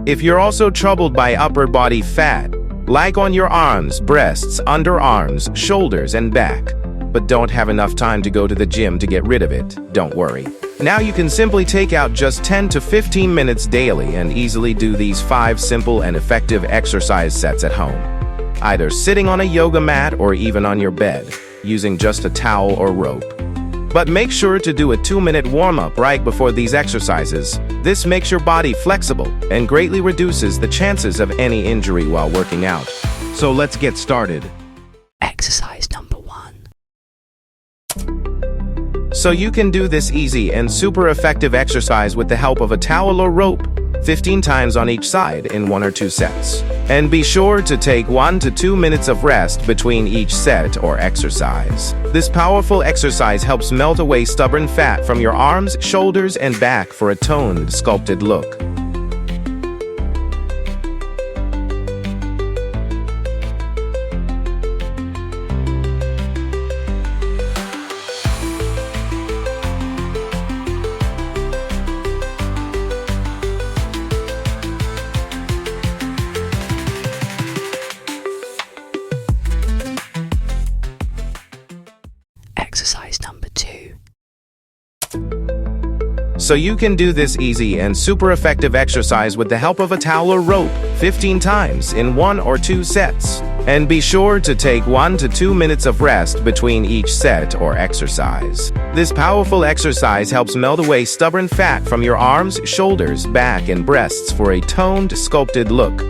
If you're also troubled by upper body fat, like on your arms, breasts, underarms, shoulders, and back, but don't have enough time to go to the gym to get rid of it, don't worry. Now you can simply take out just 10 to 15 minutes daily and easily do these 5 simple and effective exercise sets at home, either sitting on a yoga mat or even on your bed, using just a towel or rope. But make sure to do a 2-minute warm-up right before these exercises. This makes your body flexible and greatly reduces the chances of any injury while working out. So let's get started. Exercise number 1. So you can do this easy and super effective exercise with the help of a towel or rope, 15 times on each side in 1 or 2 sets. And be sure to take 1 to 2 minutes of rest between each set or exercise. This powerful exercise helps melt away stubborn fat from your arms, shoulders, and back for a toned, sculpted look. Exercise number 2. So you can do this easy and super effective exercise with the help of a towel or rope, 15 times in 1 or 2 sets. And be sure to take 1 to 2 minutes of rest between each set or exercise. This powerful exercise helps melt away stubborn fat from your arms, shoulders, back, and breasts for a toned, sculpted look.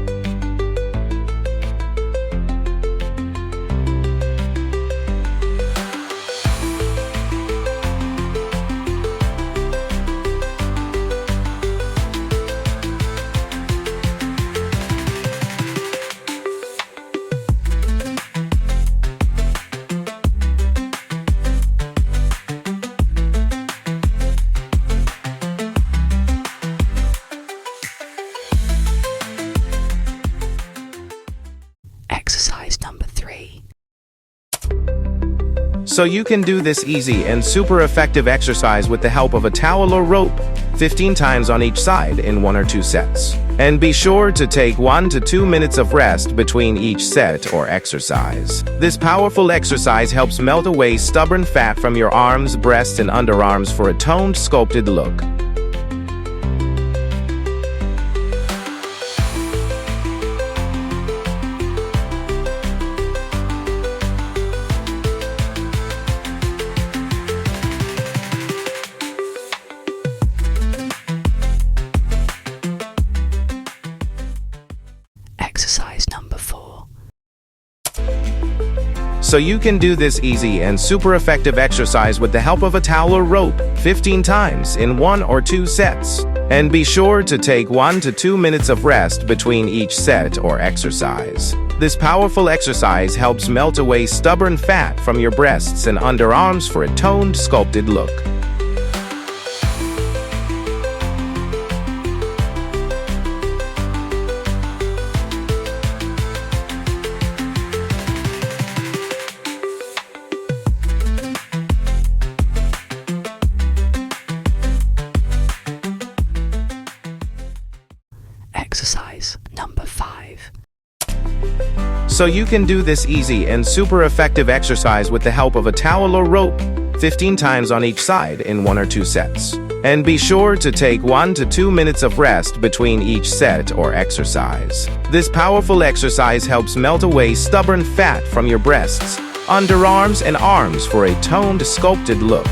Exercise number 3. So you can do this easy and super effective exercise with the help of a towel or rope, 15 times on each side in 1 or 2 sets. And be sure to take 1 to 2 minutes of rest between each set or exercise. This powerful exercise helps melt away stubborn fat from your arms, breasts, and underarms for a toned, sculpted look. Exercise number 4. So you can do this easy and super effective exercise with the help of a towel or rope, 15 times in 1 or 2 sets. And be sure to take 1 to 2 minutes of rest between each set or exercise. This powerful exercise helps melt away stubborn fat from your breasts and underarms for a toned, sculpted look. Exercise number 5. So you can do this easy and super effective exercise with the help of a towel or rope, 15 times on each side in 1 or 2 sets. And be sure to take 1 to 2 minutes of rest between each set or exercise. This powerful exercise helps melt away stubborn fat from your breasts, underarms, and arms for a toned, sculpted look.